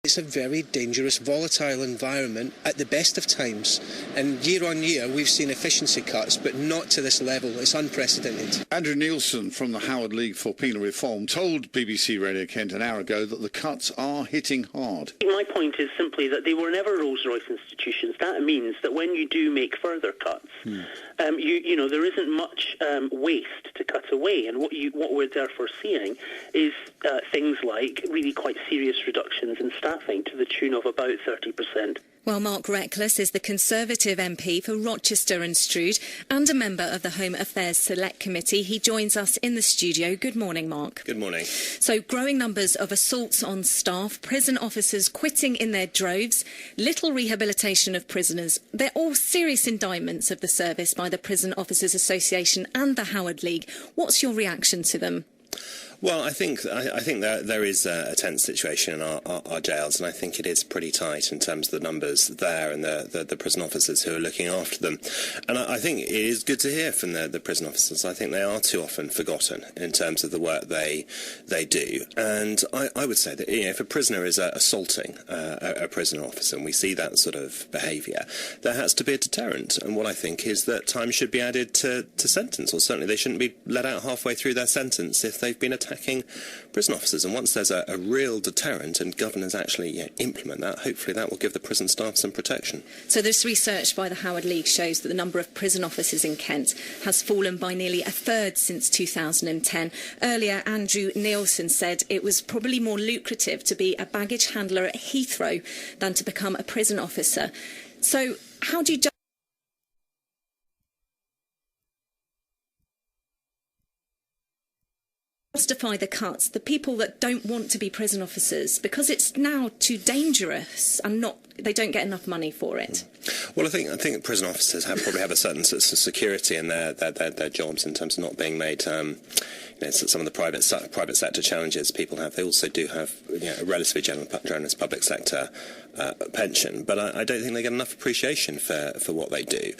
It's a very dangerous, volatile environment at the best of times. And year on year, we've seen efficiency cuts, but not to this level. It's unprecedented. Andrew Nielsen from the Howard League for Penal Reform told BBC Radio Kent an hour ago that the cuts are hitting hard. My point is simply that they were never Rolls-Royce institutions. That means that when you do make further cuts, you know, there isn't much waste to cut away. And what we're therefore seeing is things like really quite serious reductions in staffing to the tune of about 30%. Well, Mark Reckless is the Conservative MP for Rochester and Strood and a member of the Home Affairs Select Committee. He joins us in the studio. Good morning, Mark. Good morning. So, growing numbers of assaults on staff, prison officers quitting in their droves, little rehabilitation of prisoners. They're all serious indictments of the service by the Prison Officers Association and the Howard League. What's your reaction to them? Well, I think that there is a tense situation in our jails, and I think it is pretty tight in terms of the numbers there and the prison officers who are looking after them. And I think it is good to hear from the prison officers. I think they are too often forgotten in terms of the work they do. And I would say that, you know, if a prisoner is assaulting a prison officer, and we see that sort of behaviour, there has to be a deterrent. And what I think is that time should be added to sentence, or certainly they shouldn't be let out halfway through their sentence if they've been attacking prison officers. And once there's a real deterrent and governors actually implement that, hopefully that will give the prison staff some protection. So this research by the Howard League shows that the number of prison officers in Kent has fallen by nearly a third since 2010. Earlier, Andrew Nielsen said it was probably more lucrative to be a baggage handler at Heathrow than to become a prison officer. So how do you justify the cuts, the people that don't want to be prison officers, because it's now too dangerous and they don't get enough money for it? Well, I think prison officers probably have a certain sense of security in their jobs in terms of not being made. Some of the private sector challenges people have. They also do have a relatively generous public sector pension, but I don't think they get enough appreciation for what they do.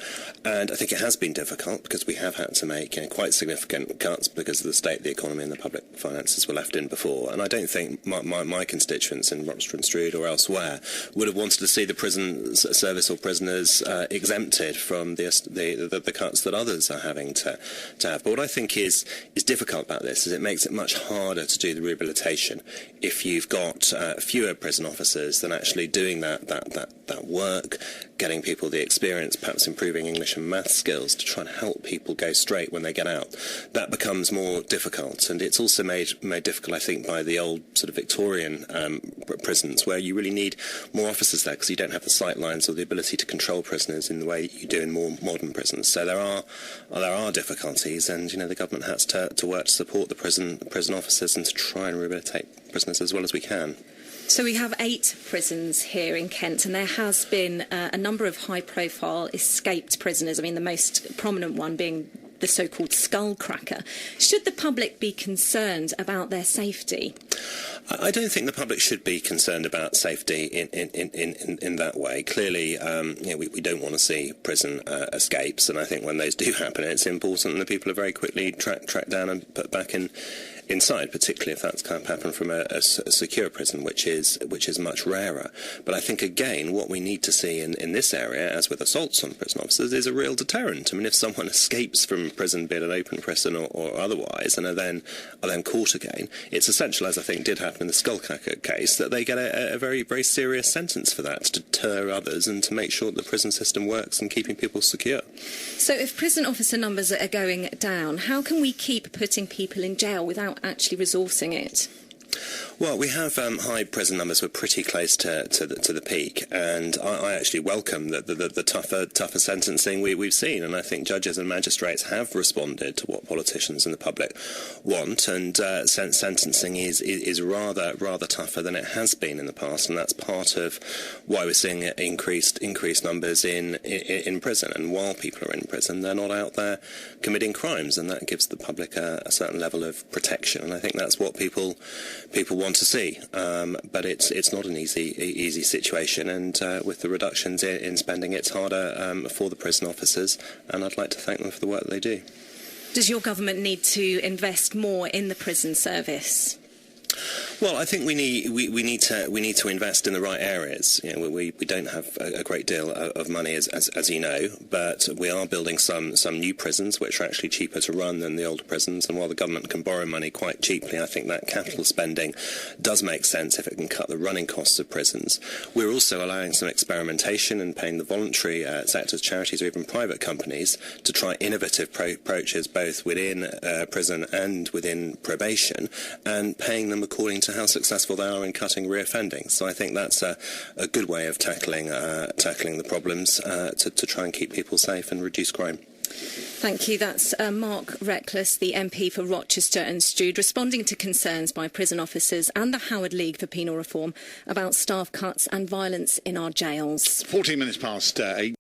And I think it has been difficult because we have had to make quite significant cuts because of the state of the economy and the public finances were left in before. And I don't think my constituents in Rochester and Strood or elsewhere would have wanted to see the prison service or prisoners exempted from the cuts that others are having to have. But what I think is difficult about this is it makes it much harder to do the rehabilitation if you've got fewer prison officers than actually doing that work, getting people the experience, perhaps improving English and maths skills to try and help people go straight when they get out. That becomes more difficult, and it's also made difficult, I think, by the old sort of Victorian prisons, where you really need more officers there because you don't have the sight lines or the ability to control prisoners in the way you do in more modern prisons. So there are difficulties, and the government has to work to support the prison officers and to try and rehabilitate prisoners as well as we can. So we have 8 prisons here in Kent, and there has been a number of high-profile escaped prisoners. I mean, the most prominent one being the so-called Skullcracker. Should the public be concerned about their safety? I don't think the public should be concerned about safety in that way. Clearly, we don't want to see prison escapes, and I think when those do happen, it's important that people are very quickly tracked down and put back inside, particularly if that's kind of happened from a secure prison, which is much rarer. But I think, again, what we need to see in this area, as with assaults on prison officers, is a real deterrent. I mean, if someone escapes from prison, be it an open prison or otherwise, and are then caught again, it's essential, as I think did happen in the Skullcracker case, that they get a very, very serious sentence for that, to deter others and to make sure that the prison system works and keeping people secure. So if prison officer numbers are going down, how can we keep putting people in jail without actually resourcing it? Well, we have high prison numbers. We're pretty close to the peak, and I actually welcome the tougher sentencing we've seen, and I think judges and magistrates have responded to what politicians and the public want, and sentencing is rather tougher than it has been in the past, and that's part of why we're seeing increased numbers in prison. And while people are in prison, they're not out there committing crimes, and that gives the public a certain level of protection, and I think that's what people want to see, but it's not an easy situation, and with the reductions in spending, it's harder for the prison officers, and I'd like to thank them for the work that they do. Does your government need to invest more in the prison service? Well, I think we need to invest in the right areas. You know, we don't have a great deal of money, as you know, but we are building some new prisons which are actually cheaper to run than the older prisons. And while the government can borrow money quite cheaply, I think that capital spending does make sense if it can cut the running costs of prisons. We're also allowing some experimentation and paying the voluntary sectors, charities, or even private companies to try innovative approaches both within prison and within probation, and paying them according to how successful they are in cutting reoffending. So I think that's a good way of tackling the problems to try and keep people safe and reduce crime. Thank you. That's Mark Reckless, the MP for Rochester and Strood, responding to concerns by prison officers and the Howard League for Penal Reform about staff cuts and violence in our jails. 14 minutes past 8.